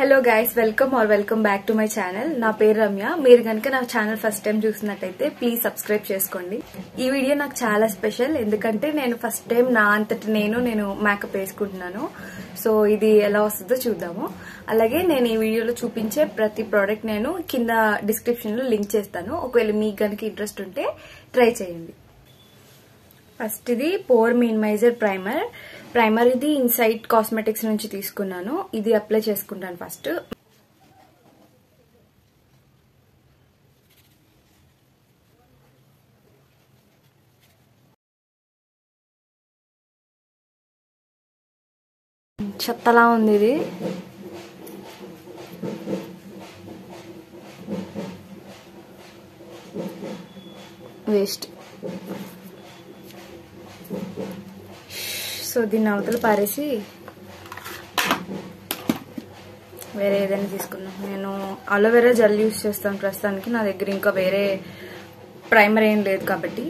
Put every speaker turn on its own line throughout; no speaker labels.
Hello guys, welcome back to my channel. నా పేరు రమ్య. మీరు కనుక నా ఛానల్ ఫస్ట్ టైం చూసినట్టయితే ప్లీజ్ సబ్స్క్రైబ్ చేసుకోండి. ఈ వీడియో నాకు చాలా స్పెషల్, ఎందుకంటే నేను ఫస్ట్ టైం నా అంతటి నేను మేకప్ వేసుకుంటున్నాను. సో ఇది ఎలా వస్తుందో చూద్దాము. అలాగే నేను ఈ వీడియోలో చూపించే ప్రతి ప్రోడక్ట్ నేను కింద డిస్క్రిప్షన్ లో లింక్ చేస్తాను. ఒకవేళ మీకు కనుక ఇంట్రెస్ట్ ఉంటే ట్రై చేయండి. ఫస్ట్ ఇది పోర్ మినిమైజర్ ప్రైమర్ ఇది ఇన్సైట్ కాస్మెటిక్స్ నుంచి తీసుకున్నాను. ఇది అప్లై చేసుకుంటాను ఫస్ట్. చెత్తలా ఉంది ఇది. వేస్ట్. సో దీన్ని అవతల పారేసి వేరే ఏదైనా తీసుకున్నాను. నేను అలోవెరా జెల్ యూస్ చేస్తాను ప్రస్తుతానికి. నా దగ్గర ఇంకా వేరే ప్రైమర్ ఏం లేదు కాబట్టి.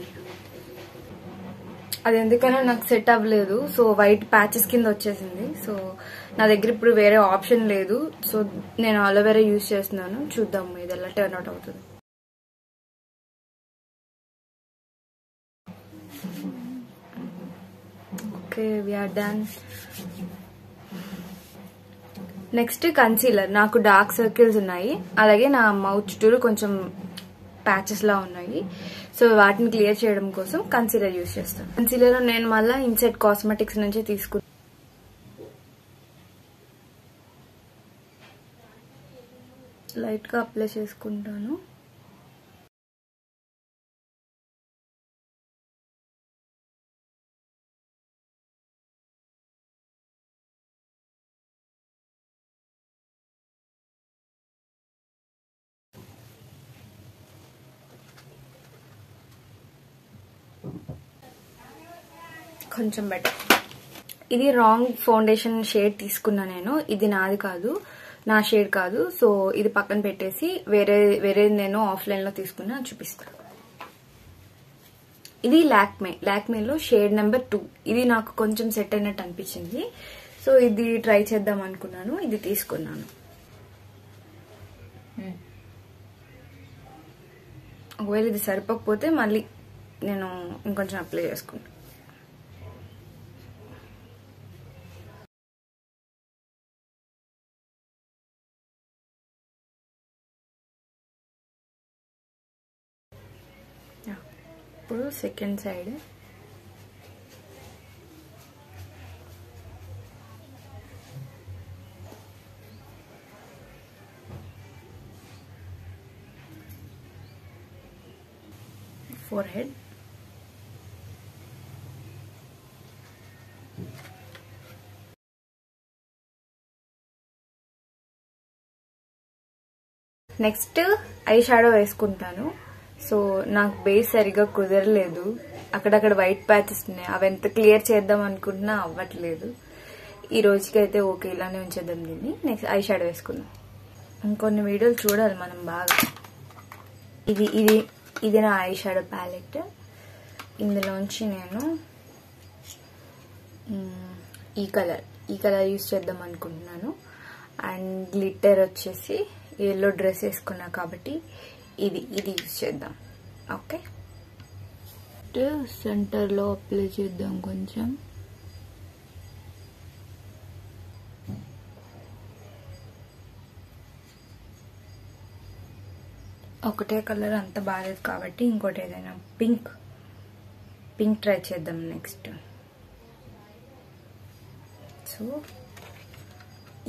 అది ఎందుకైనా నాకు సెట్ అవ్వలేదు. సో వైట్ ప్యాచెస్ కింద వచ్చేసింది. సో నా దగ్గర ఇప్పుడు వేరే ఆప్షన్ లేదు. సో నేను అలోవెరా యూస్ చేస్తున్నాను. చూద్దాము ఇది ఎలా టర్న్ అవుట్ అవుతుంది. Okay, we are done. Next concealer. నాకు డార్క్ సర్కిల్స్ ఉన్నాయి, అలాగే నా మౌత్ చుట్టూరు కొంచెం ప్యాచెస్ లా ఉన్నాయి. సో వాటిని క్లియర్ చేయడం కోసం కన్సీలర్ యూజ్ చేస్తాను. కన్సీలర్ నేను మళ్ళీ ఇన్సైట్ కాస్మెటిక్స్ నుంచి తీసుకున్నాను. లైట్ గా అప్లై చేసుకుంటాను. కొంచెం బెటర్. ఇది రాంగ్ ఫౌండేషన్ షేడ్ తీసుకున్నా నేను. ఇది నాది కాదు, నా షేడ్ కాదు. సో ఇది పక్కన పెట్టేసి వేరే నేను ఆఫ్లైన్ లో తీసుకున్నా, చూపిస్తాను. ఇది లాక్మేలో షేడ్ నెంబర్ 2. ఇది నాకు కొంచెం సెట్ అయినట్టు అనిపించింది. సో ఇది ట్రై చేద్దాం అనుకున్నాను. ఇది తీసుకున్నాను. ఒకవేళ ఇది సరిపోకపోతే మళ్ళీ నేను ఇంకొంచెం అప్లై చేసుకుంటాను. ఇప్పుడు second side four head. Next eye shadow వేసుకుంటాను. సో నాకు బేస్ సరిగా కుదరలేదు. అక్కడక్కడ వైట్ ప్యాచెస్ ఉన్నాయి. అవి ఎంత క్లియర్ చేద్దాం అనుకుంటున్నా అవ్వట్లేదు. ఈ రోజుకి అయితే ఓకే, ఇలానే ఉంచేద్దాం దీన్ని. నెక్స్ట్ ఐ షాడో వేసుకుందాం. ఇంకొన్ని వీడియోలు చూడాలి మనం బాగా. ఇది నా ఐ షాడో ప్యాలెట్. ఇందులోంచి నేను ఈ కలర్ యూజ్ చేద్దాం అనుకుంటున్నాను. అండ్ గ్లిట్టర్ వచ్చేసి ఎల్లో డ్రెస్ వేసుకున్నా కాబట్టి ఇది యూజ్ చేద్దాం. ఓకే, సెంటర్ లో అప్లై చేద్దాం కొంచెం. ఒకటే కలర్ అంత బాగాలేదు కాబట్టి ఇంకోటి ఏదైనా పింక్ ట్రై చేద్దాం నెక్స్ట్. సో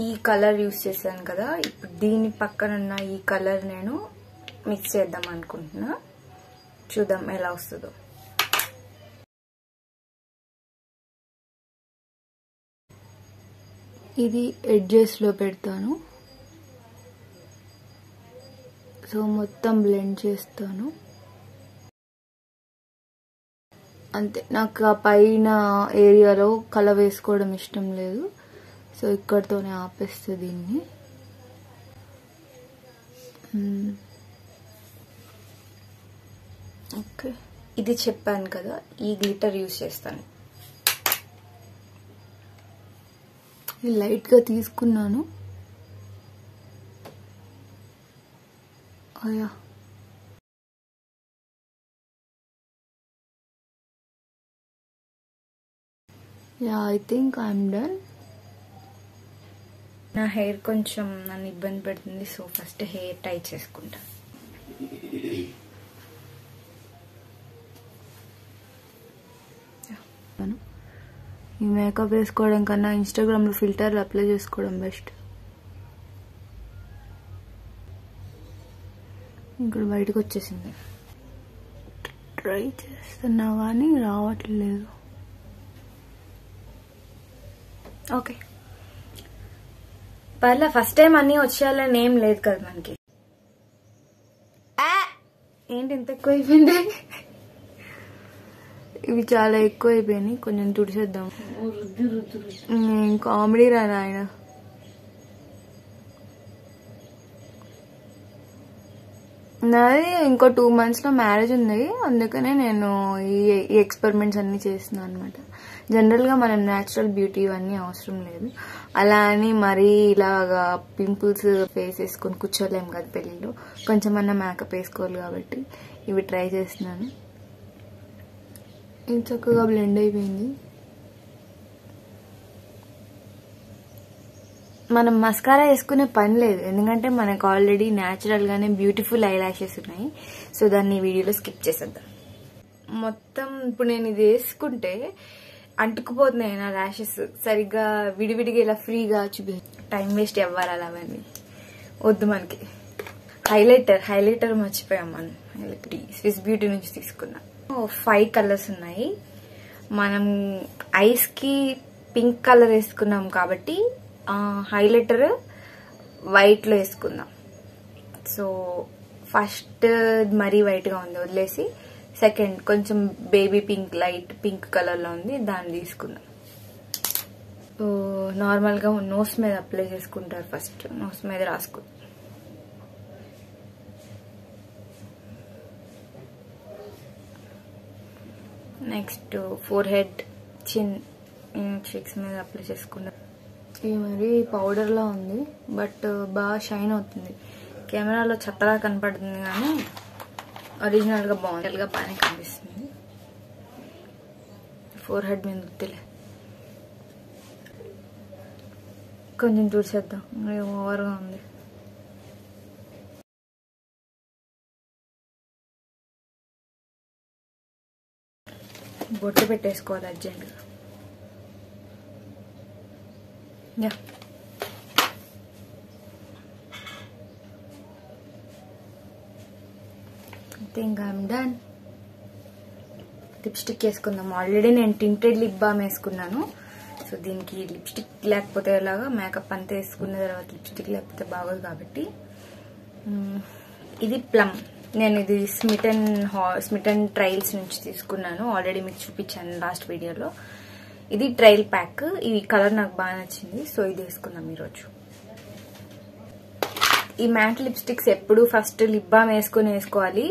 ఈ కలర్ యూజ్ చేశాను కదా, ఇప్పుడు దీని పక్కనున్న ఈ కలర్ నేను మిక్స్ చేద్దాం అనుకుంటున్నా. చూద్దాం ఎలా వస్తుందో. ఇది ఎడ్జెస్ లో పెడతాను. సో మొత్తం బ్లెండ్ చేస్తాను. అంతే. నాకు ఆ పైన ఏరియాలో కలర్ వేసుకోవడం ఇష్టం లేదు. సో ఇక్కడతోనే ఆపేస్తే దీన్ని. ఓకే, ఇది చెప్పాను కదా, ఈ గ్లిటర్ యూజ్ చేస్తాను. లైట్ గా తీసుకున్నాను. అయ్యా ఐ థింక్ ఐఎమ్ డన్. నా హెయిర్ కొంచెం నన్ను ఇబ్బంది పెడుతుంది, సో ఫస్ట్ హెయిర్ టై చేసుకుంటా. ఈ మేకప్ వేసుకోవడం కన్నా ఇన్స్టాగ్రామ్లో ఫిల్టర్లు అప్లై చేసుకోవడం బెస్ట్. ఇక్కడ బయటకు వచ్చేసింది. ట్రై చేస్తున్నా కానీ రావట్లేదు. ఓకే పర్లే, ఫస్ట్ టైం అన్నీ వచ్చేయాలని ఏం లేదు కదా మనకి. ఏంటి ఇంత ఎక్కువ అయిపోయింది? ఇవి చాలా ఎక్కువ అయిపోయినాయి, కొంచెం తుడిచేద్దాం. కామెడీ రా నాయన. నాది ఇంకో 2 months లో మ్యారేజ్ ఉంది, అందుకనే నేను ఈ ఎక్స్పెరిమెంట్స్ అన్ని చేస్తున్నాను అనమాట. జనరల్గా మనం న్యాచురల్ బ్యూటీ ఇవన్నీ అవసరం లేదు, అలా అని మరీ ఇలాగా పింపుల్స్ ఫేస్ వేసుకొని కూర్చోలేము కదా పెళ్ళిలో, కొంచెం అన్న మేకప్ వేసుకోవాలి కాబట్టి ఇవి ట్రై చేస్తున్నాను. ఇది చక్కగా బ్లెండ్ అయిపోయింది. మనం మస్కారా వేసుకునే పని లేదు, ఎందుకంటే మనకు ఆల్రెడీ న్యాచురల్ గానే బ్యూటిఫుల్ ఐ లాషెస్ ఉన్నాయి. సో దాన్ని వీడియోలో స్కిప్ చేసేద్దాం. మొత్తం ఇప్పుడు నేను ఇది వేసుకుంటే అంటుకుపోతున్నాయి నా లాషెస్, సరిగ్గా విడివిడిగా ఇలా ఫ్రీగా చూపి టైం వేస్ట్ అవ్వాలి అలా అవన్నీ వద్దు మనకి. హైలైటర్ మర్చిపోయాం మనం, స్విస్ బ్యూటీ నుంచి తీసుకున్నా. 5 కలర్స్ ఉన్నాయి. మనం ఐస్ కి పింక్ కలర్ వేసుకున్నాం కాబట్టి హైలైటర్ వైట్ లో వేసుకుందాం. సో ఫస్ట్ మరీ వైట్ గా ఉంది వదిలేసి, సెకండ్ కొంచెం baby pink, light pink colour లో ఉంది, దాన్ని తీసుకుందాం. సో నార్మల్ గా నోస్ మీద అప్లై చేసుకుంటారు, ఫస్ట్ నోస్ మీద రాసుకుంటాం. నెక్స్ట్ ఫోర్ హెడ్, చిన్, చీక్స్ మీద అప్లై చేసుకుంటాం. ఇది మరి పౌడర్ లా ఉంది, బట్ బాగా షైన్ అవుతుంది. కెమెరాలో చెత్తగా కనపడుతుంది కానీ ఒరిజినల్ గా బాగుంది, బాగానే కనిపిస్తుంది. ఫోర్ హెడ్ మీద ఉత్తిలే కొంచెం చూసేద్దాం, ఓవర్గా ఉంది. బొట్టు పెట్టేసుకోవాలి అర్జెంట్గా. I think I'm done. Lipstick వేసుకుందాం. ఆల్రెడీ నేను టింటెడ్ లిప్ బామ్ వేసుకున్నాను, సో దీనికి లిప్స్టిక్ లేకపోతే ఎలాగా, మేకప్ అంతా వేసుకున్న తర్వాత లిప్స్టిక్ లేకపోతే బాగోదు కాబట్టి. ఇది ప్లమ్, నేను ఇది స్మిటన్ ట్రయల్స్ నుంచి తీసుకున్నాను, ఆల్రెడీ మీకు చూపించాను లాస్ట్ వీడియోలో. ఇది ట్రయల్ ప్యాక్, ఈ కలర్ నాకు బాగా నచ్చింది, సో ఇది వేసుకుందాం ఈరోజు. ఈ మ్యాట్ లిప్స్టిక్స్ ఎప్పుడు ఫస్ట్ లిప్ బామ్ వేసుకోవాలి.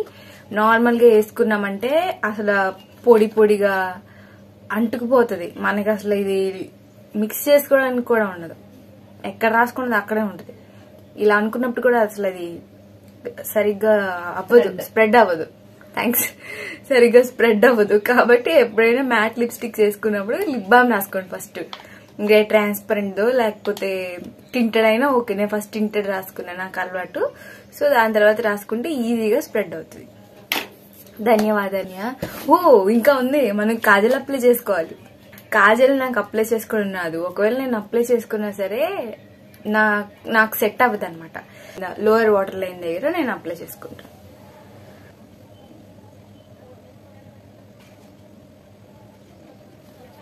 నార్మల్ గా వేసుకున్నామంటే అసలు పొడి పొడిగా అంటుకుపోతుంది మనకి, అసలు ఇది మిక్స్ చేసుకోవడానికి కూడా ఉండదు, ఎక్కడ రాసుకున్నది అక్కడే ఉంటుంది. ఇలా అనుకున్నప్పుడు కూడా అసలు అది సరిగ్గా అవ్వదు, స్ప్రెడ్ అవ్వదు. థ్యాంక్స్, సరిగ్గా స్ప్రెడ్ అవ్వదు. కాబట్టి ఎప్పుడైనా మ్యాట్ లిప్స్టిక్స్ వేసుకున్నప్పుడు లిప్ బామ్ రాసుకోండి ఫస్ట్. ఇంకా ట్రాన్స్పరెంట్ దో లేకపోతే టింటెడ్ అయినా ఓకే. నేను ఫస్ట్ టింటెడ్ రాసుకున్నా, నాకు అలవాటు. సో దాని తర్వాత రాసుకుంటే ఈజీగా స్ప్రెడ్ అవుతుంది. ధన్యవాదాలు. ఓ ఇంకా ఉంది, మనం కాజల్ అప్లై చేసుకోవాలి. కాజల్ నాకు అప్లై చేసుకోవడం రాదు, ఒకవేళ నేను అప్లై చేసుకున్నా సరే నాకు సెట్ అవ్వదు అనమాట. లోయర్ వాటర్ లైన్ దగ్గర నేను అప్లై చేసుకుంటాను.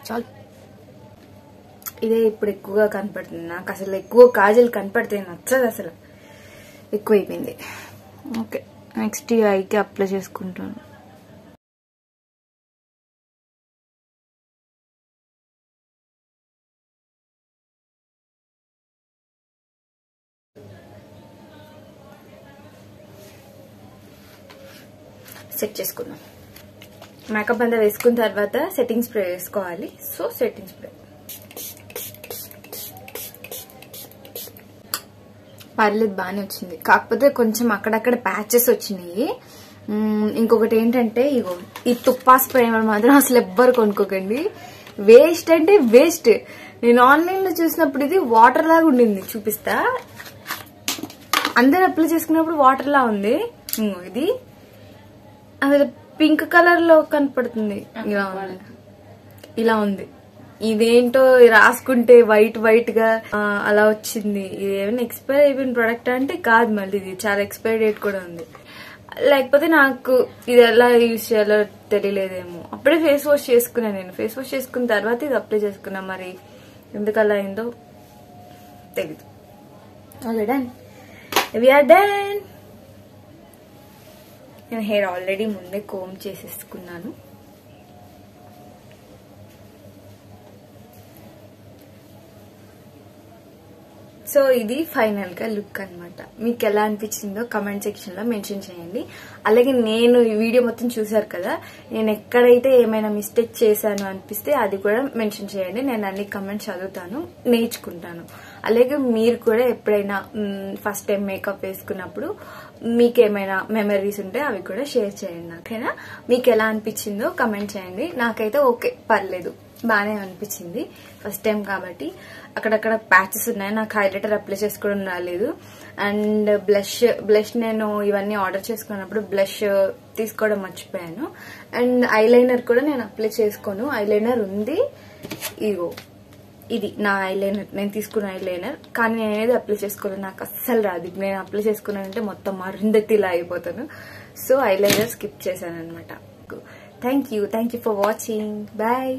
చాలు, ఇదే ఇప్పుడు ఎక్కువగా కనపడుతుంది నాకు. అసలు ఎక్కువ కాజల్ కనపడితే నచ్చదు, అసలు ఎక్కువైపోయింది. ఓకే, నెక్స్ట్ ఈ ఐకి అప్లై చేసుకుంటాను. సెట్ చేసుకుందాం. మేకప్ అంతా వేసుకున్న తర్వాత సెట్టింగ్ స్ప్రే వేసుకోవాలి. సో సెట్టింగ్ స్ప్రే పర్లేదు బాగానే వచ్చింది, కాకపోతే కొంచెం అక్కడక్కడ ప్యాచెస్ వచ్చినాయి. ఇంకొకటి ఏంటంటే ఇగో ఈ తుప్పాస్ ప్రైమర్ మాత్రం అసలు ఎవ్వరు కొనుక్కోకండి, వేస్ట్ అంటే వేస్ట్. నేను ఆన్లైన్ లో చూసినప్పుడు ఇది వాటర్ లాగా ఉండింది, చూపిస్తా. అందరు అప్లై చేసుకున్నప్పుడు వాటర్ లా ఉంది. ఇది అసలు పింక్ కలర్ లో కనపడుతుంది, ఇలా ఉంది. ఇదేంటో రాసుకుంటే వైట్ వైట్ గా అలా వచ్చింది. ఇది ఏమైనా ఎక్స్పైర్ అయిపోయిన ప్రొడక్ట్ అంటే కాదు, మళ్ళీ ఇది చాలా ఎక్స్పైరీ డేట్ కూడా ఉంది. లేకపోతే నాకు ఇది ఎలా యూజ్ చేయాలో తెలియలేదేమో. అప్పుడే ఫేస్ వాష్ చేసుకున్నా, నేను ఫేస్ వాష్ చేసుకున్న తర్వాత ఇది అప్లై చేసుకున్నా. మరి ఎందుకు అలా అయిందో తెలీదు. Okay done, we are done. నేను హెయిర్ ఆల్రెడీ ముందే కోమ్ చేసేసుకున్నాను. సో ఇది ఫైనల్ గా లుక్ అన్నమాట. మీకు ఎలా అనిపించిందో కమెంట్ సెక్షన్ లో మెన్షన్ చేయండి. అలాగే నేను ఈ వీడియో మొత్తం చూసారు కదా, నేను ఎక్కడైతే ఏమైనా మిస్టేక్ చేశాను అనిపిస్తే అది కూడా మెన్షన్ చేయండి. నేను అన్ని కమెంట్స్ చదువుతాను, నేర్చుకుంటాను. అలాగే మీరు కూడా ఎప్పుడైనా ఫస్ట్ టైం మేకప్ వేసుకున్నప్పుడు మీకు ఏమైనా మెమరీస్ ఉంటే అవి కూడా షేర్ చేయండి. ఓకేనా? మీకు ఎలా అనిపించిందో కమెంట్ చేయండి. నాకైతే ఓకే, పర్లేదు, బాగానే అనిపించింది. ఫస్ట్ టైం కాబట్టి అక్కడక్కడ ప్యాచెస్ ఉన్నాయి. నాకు హైలైటర్ అప్లై చేసుకోవడం రాలేదు. అండ్ బ్లష్ నేను ఇవన్నీ ఆర్డర్ చేసుకున్నప్పుడు బ్లష్ తీసుకోవడం మర్చిపోయాను. అండ్ ఐలైనర్ కూడా నేను అప్లై చేసుకోను. ఐలైనర్ ఉంది, ఇగో ఇది నా ఐలైనర్, నేను తీసుకున్న ఐలైనర్. కానీ నేను ఏది అప్లై చేసుకోలేదు, నాకు అస్సలు రాదు. నేను అప్లై చేసుకున్నానంటే మొత్తం అరుంధతిలా అయిపోతాను. సో ఐలైనర్ స్కిప్ చేశాను అనమాట. Thank you for watching. Bye.